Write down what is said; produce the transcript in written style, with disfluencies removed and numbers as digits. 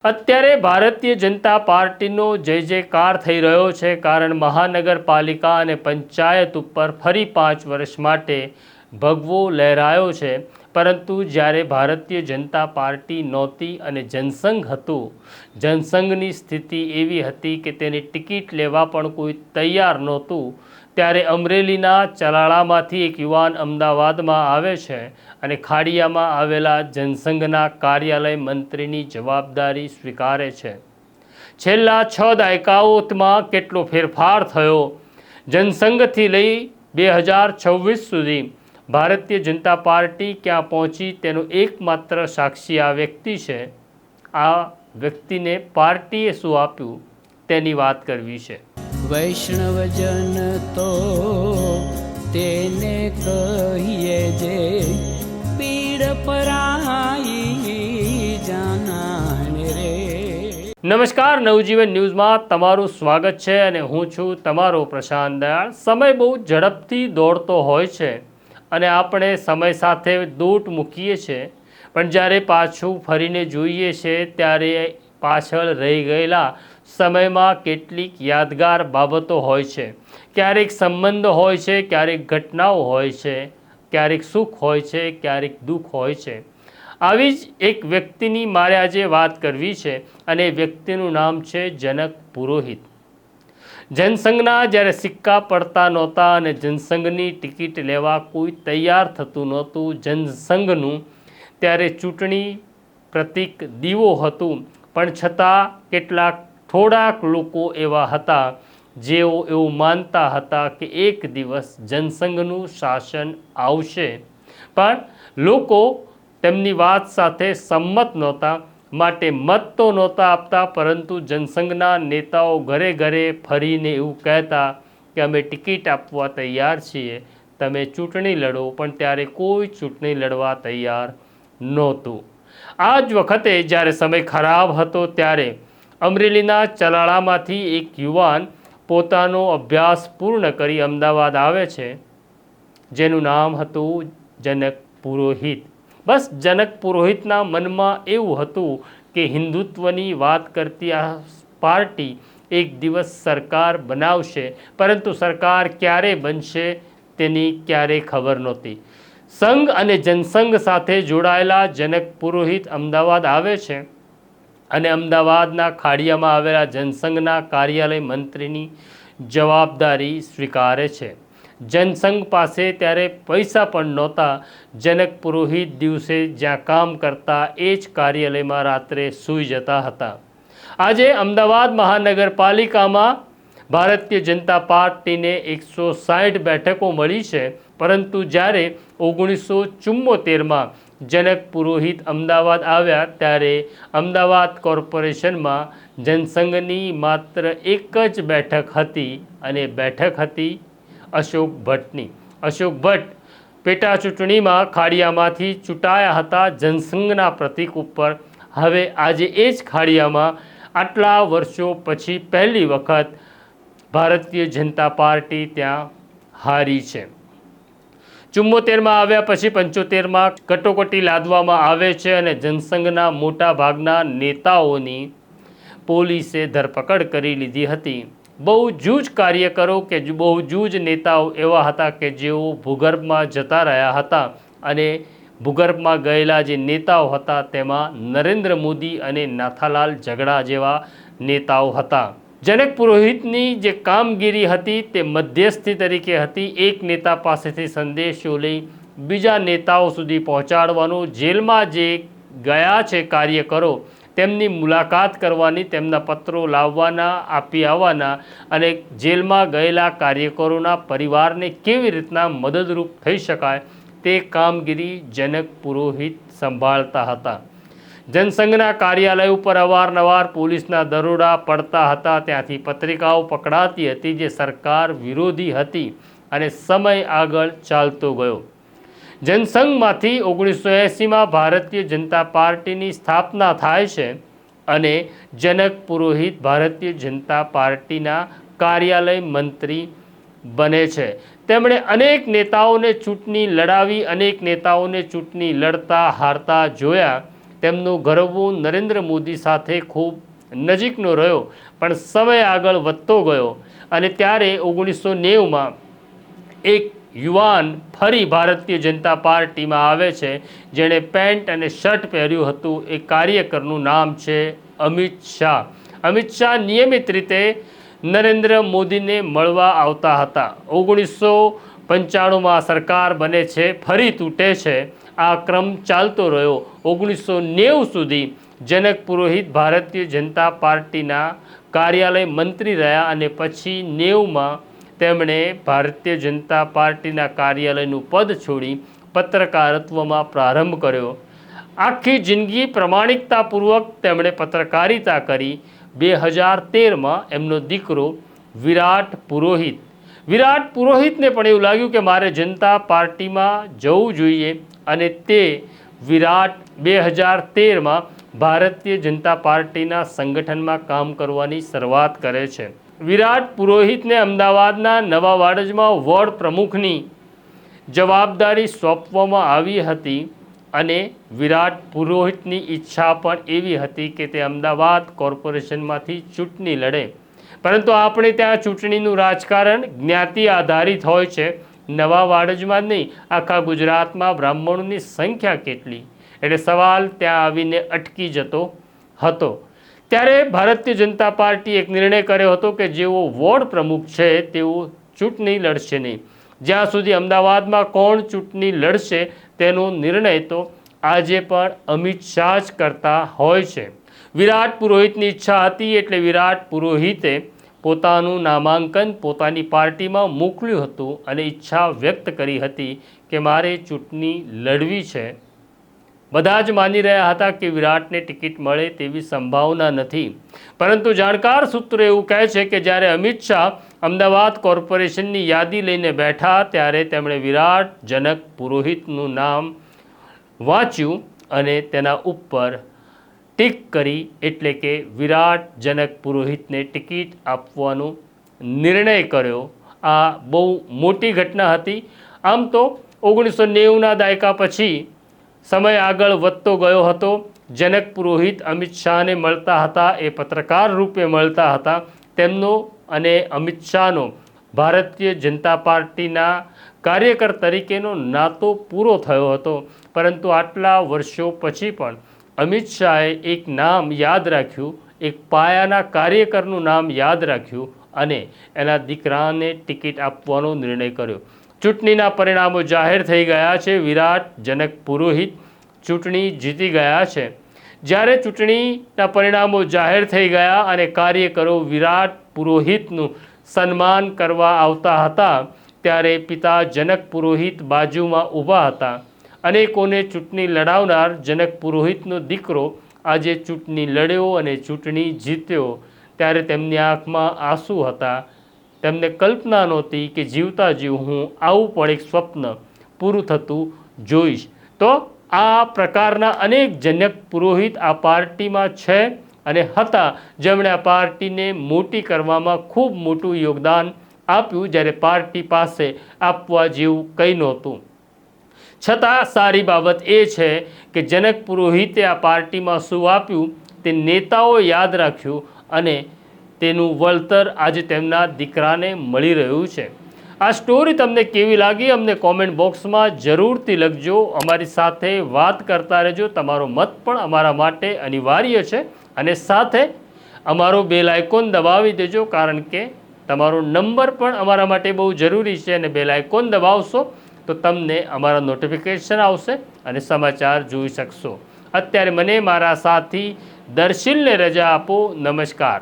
અત્યારે ભારતીય જનતા પાર્ટીનો જય જયકાર થઈ રહ્યો છે, કારણ મહાનગરપાલિકા અને પંચાયત ઉપર ફરી 5 વર્ષ માટે ભગવો લહેરાયો છે। પરંતુ જ્યારે ભારતીય જનતા પાર્ટી નહોતી અને જનસંઘ હતું, જનસંઘની સ્થિતિ એવી હતી કે તેની ટિકિટ લેવા પણ કોઈ તૈયાર નહોતું, ત્યારે અમરેલીના ચલાળામાંથી એક યુવાન અમદાવાદમાં આવે છે અને ખાડિયામાં આવેલા જનસંઘના કાર્યાલય મંત્રીની જવાબદારી સ્વીકારે છે। છેલ્લા 6 દાયકાઓમાં કેટલો ફેરફાર થયો, જનસંઘથી લઈ 2026 સુધી ભારતીય જનતા પાર્ટી ક્યાં પહોંચી તેનો એકમાત્ર સાક્ષી આ વ્યક્તિ છે। આ વ્યક્તિને પાર્ટીએ શું આપ્યું તેની વાત કરવી છે। વૈષ્ણવજન તો તેને કહીએ જે પીડ પરાઈ જાનાને રે। નમસ્કાર, નવજીવન ન્યૂઝમાં તમારું સ્વાગત છે અને હું છું તમારો પ્રશાંત દયાળ। સમય બહુ ઝડપથી દોડતો હોય છે અને આપણે સમય સાથે દોટ મૂકીએ છીએ, પણ જ્યારે પાછું ફરીને જોઈએ છે ત્યારે પાછળ રહી ગયેલા સમયમાં કેટલીક યાદગાર બાબતો હોય છે। ક્યારેક સંબંધ હોય છે, ક્યારેક ઘટનાઓ હોય છે, ક્યારેક સુખ હોય છે, ક્યારેક દુઃખ હોય છે। આવી જ એક વ્યક્તિની મારે આજે વાત કરવી છે અને એ વ્યક્તિનું નામ છે જનક પુરોહિત। જનસંઘના જ્યારે સિક્કા પડતા નહોતા અને જનસંઘની ટિકિટ લેવા કોઈ તૈયાર થતું નહોતું, જનસંઘનું ત્યારે ચૂંટણી પ્રતીક દીવો હતું, પણ છતાં થોડાક લોકો એવા હતા જેઓ એવું માનતા હતા કે એક દિવસ જનસંઘનું શાસન આવશે, પણ લોકો તેમની વાત સાથે સંમત નહોતા, માટે મત તો નહોતા આપતા, પરંતુ જનસંઘના નેતાઓ ઘરે ઘરે ફરીને એવું કહેતા કે અમે ટિકિટ આપવા તૈયાર છીએ, તમે ચૂંટણી લડો, પણ ત્યારે કોઈ ચૂંટણી લડવા તૈયાર નહોતું। આ જ વખતે જ્યારે સમય ખરાબ હતો ત્યારે અમરેલીના ચલાળામાંથી એક યુવાન પોતાનો અભ્યાસ પૂર્ણ કરી અમદાવાદ આવે છે, જેનું નામ હતું જનક પુરોહિત। બસ જનક પુરોહિતના મનમાં એવું હતું કે હિન્દુત્વની વાત કરતી આ પાર્ટી એક દિવસ સરકાર બનાવશે, પરંતુ સરકાર ક્યારે બનશે તેની ક્યારેય ખબર નહોતી। સંઘ અને જનસંઘ સાથે જોડાયેલા જનક પુરોહિત અમદાવાદ આવે છે અને અમદાવાદના ખાડિયામાં આવેલા જનસંઘના કાર્યાલય મંત્રીની જવાબદારી સ્વીકારે છે। જનસંઘ પાસે ત્યારે પૈસા પણ નહોતા। જનક પુરોહિત દિવસે જ્યાં કામ કરતા એ જ કાર્યાલયમાં રાત્રે સૂઈ જતા હતા। આજે અમદાવાદ મહાનગરપાલિકામાં ભારતીય જનતા પાર્ટીને 160 બેઠકો મળી છે, પરંતુ જ્યારે 1974માં જનક પુરોહિત અમદાવાદ આવ્યા ત્યારે અમદાવાદ કોર્પોરેશનમાં જનસંઘની માત્ર એક જ બેઠક હતી અને બેઠક હતી અશોક ભટ્ટની। અશોક ભટ્ટ પેટા ચૂંટણીમાં ખાડિયામાંથી ચૂંટાયા હતા જનસંઘના પ્રતીક ઉપર। હવે આજે એ જ ખાડિયામાં આટલા વર્ષો પછી પહેલી વખત ભારતીય જનતા પાર્ટી ત્યાં હારી છે। 74માં આવ્યા પછી 75માં કટોકટી લાદવામાં આવે છે અને જનસંઘના મોટા ભાગના નેતાઓની પોલીસે ધરપકડ કરી લીધી હતી। બહુ જૂજ કાર્યકરો કે બહુ જૂજ નેતાઓ એવા હતા કે જેઓ ભૂગર્ભમાં જતા રહ્યા હતા, અને ભૂગર્ભમાં ગયેલા જે નેતાઓ હતા તેમાં નરેન્દ્ર મોદી અને નાથાલાલ ઝગડા જેવા નેતાઓ હતા। જનક પુરોહિતની જે કામગીરી હતી તે મધ્યસ્થી તરીકે હતી। એક નેતા પાસેથી સંદેશો લઈ બીજા નેતાઓ સુધી પહોંચાડવાનો, જેલમાં જે ગયા છે કાર્યકરો તેમની મુલાકાત કરવાની, તેમના પત્રો લાવવાના, આપી આવવાના, અને જેલમાં ગયેલા કાર્યકરોના પરિવારને કેવી રીતના મદદરૂપ થઈ શકાય તે કામગીરી જનક પુરોહિત સંભાળતા હતા। જનસંઘના કાર્યાલય ઉપર અવારનવાર પોલીસના દરોડા પડતા હતા, ત્યાંથી પત્રિકાઓ પકડાતી હતી જે સરકાર વિરોધી હતી, અને સમય આગળ ચાલતો ગયો। જનસંઘમાંથી 1980માં ભારતીય જનતા પાર્ટીની સ્થાપના થાય છે અને જનક પુરોહિત ભારતીય જનતા પાર્ટીના કાર્યાલય મંત્રી બને છે। તેમણે અનેક નેતાઓને ચૂંટણી લડાવી, અનેક નેતાઓને ચૂંટણી લડતા હારતા જોયા, તેમનો ગરબો નરેન્દ્ર મોદી સાથે ખૂબ નજીકનો રહ્યો, પણ સમય આગળ વધતો ગયો અને ત્યારે 1990માં એક યુવાન ફરી ભારતીય જનતા પાર્ટીમાં આવે છે, જેણે પેન્ટ અને શર્ટ પહેર્યું હતું. એ કાર્યકરનું નામ છે અમિત શાહ. અમિત શાહ નિયમિત રીતે નરેન્દ્ર મોદીને મળવા આવતા હતા. 1995માં સરકાર બને છે, ફરી તૂટે છે. આ ક્રમ ચાલતો રહ્યો. 1990 સુધી જનક પુરોહિત ભારતીય જનતા પાર્ટીના કાર્યાલય મંત્રી રહ્યા અને પછી 90માં તેમણે ભારતીય જનતા પાર્ટીના કાર્યાલયનું પદ છોડી પત્રકારત્વમાં પ્રારંભ કર્યો. આખી જિંદગી પ્રમાણિકતાપૂર્વક તેમણે પત્રકારિતા કરી. 2013માં એમનો દીકરો વિરાટ પુરોહિતને પણ એવું લાગ્યું કે મારે જનતા પાર્ટીમાં જવું જોઈએ અને તે વિરાટ 2013માં ભારતીય જનતા પાર્ટીના સંગઠનમાં કામ કરવાની શરૂઆત કરે છે. વિરાટ પુરોહિતને અમદાવાદના નવા વાડજમાં વોર્ડ પ્રમુખની જવાબદારી સોંપવામાં આવી હતી અને વિરાટ પુરોહિતની ઈચ્છા પણ એવી હતી કે તે અમદાવાદ કોર્પોરેશનમાંથી ચૂંટણી લડે, પરંતુ આપણે ત્યાં ચૂંટણીનું રાજકારણ જ્ઞાતિ આધારિત હોય છે. નવા વાડજમાં જ નહીં, આખા ગુજરાતમાં બ્રાહ્મણોની સંખ્યા કેટલી, એટલે સવાલ ત્યાં આવીને અટકી જતો હતો. ત્યારે ભારતીય જનતા પાર્ટી એક નિર્ણય કર્યો હતો કે જેઓ વોર્ડ પ્રમુખ છે તેઓ ચૂંટણી લડશે નહીં. જ્યાં સુધી અમદાવાદમાં કોણ ચૂંટણી લડશે તેનો નિર્ણય તો આજે પણ અમિત શાહ જ કરતા હોય છે. વિરાટ પુરોહિતની ઈચ્છા હતી એટલે વિરાટ પુરોહિતે પોતાનું નામાંકન પોતાની પાર્ટીમાં મોકલ્યું હતું અને ઈચ્છા વ્યક્ત કરી હતી કે મારે ચૂંટણી લડવી છે. બધા જ માની રહ્યા હતા કે વિરાટને ટિકિટ મળે તેવી સંભાવના નથી, પરંતુ જાણકાર સૂત્રો એવું કહે છે કે જ્યારે અમિત શાહ અમદાવાદ કોર્પોરેશનની યાદી લઈને બેઠા ત્યારે તેમણે વિરાટ જનક પુરોહિતનું નામ વાંચ્યું અને તેના ઉપર ટીક કરી, એટલે કે વિરાટ જનક પુરોહિતને ટિકિટ આપવાનો નિર્ણય કર્યો. આ બહુ મોટી ઘટના હતી. આમ તો 1990ના દાયકા પછી સમય આગળ વધતો ગયો હતો. જનક પુરોહિત અમિત શાહને મળતા હતા, એ પત્રકાર રૂપે મળતા હતા. તેમનો અને અમિત શાહનો ભારતીય જનતા પાર્ટીના કાર્યકર તરીકેનો નાતો પૂરો થયો હતો, પરંતુ આટલા વર્ષો પછી પણ અમિત શાહે એક નામ યાદ રાખ્યું, એક પાયાના કાર્યકરનું નામ યાદ રાખ્યું અને એના દીકરાને ટિકિટ આપવાનો નિર્ણય કર્યો. ચૂંટણીના પરિણામો જાહેર થઈ ગયા છે. વિરાટ જનક પુરોહિત ચૂંટણી જીતી ગયા છે. જ્યારે ચૂંટણીના પરિણામો જાહેર થઈ ગયા અને કાર્યકરો વિરાટ પુરોહિતનું સન્માન કરવા આવતા હતા ત્યારે પિતા જનક પુરોહિત બાજુમાં ઊભા હતા. અનેકોને ચૂંટણી લડાવનાર જનક પુરોહિતનો દીકરો આજે ચૂંટણી લડ્યો અને ચૂંટણી જીત્યો ત્યારે તેમની આંખમાં આંસુ હતા. તેમને કલ્પના નહોતી કે જીવતા જીવ હું આવું પણ એક સ્વપ્ન પૂરું થતું જોઈશ. તો આ પ્રકારના અનેક જનક પુરોહિત આ પાર્ટીમાં છે અને હતા, જેમણે આ પાર્ટીને મોટી કરવામાં ખૂબ મોટું યોગદાન આપ્યું, જ્યારે પાર્ટી પાસે આપવા જેવું કંઈ નહોતું. છતાં સારી બાબત એ છે કે જનક પુરોહિતે આ પાર્ટીમાં શું આપ્યું તે નેતાઓ યાદ રાખ્યું અને તેનું વળતર આજે તેમના દીકરાને મળી રહ્યું છે. આ સ્ટોરી તમને કેવી લાગી અમને કોમેન્ટ બોક્સમાં જરૂરથી લખજો. અમારી સાથે વાત કરતા રહેજો. તમારો મત પણ અમારા માટે અનિવાર્ય છે અને સાથે અમારો બેલ આઇકોન દબાવી દેજો, કારણ કે તમારો નંબર પણ અમારા માટે બહુ જરૂરી છે અને બેલ આઇકોન દબાવશો તો તમને અમારા નોટિફિકેશન આવશે અને સમાચાર જોઈ શકશો. અત્યારે મને મારા સાથી દર્શિલને રજા આપો. નમસ્કાર.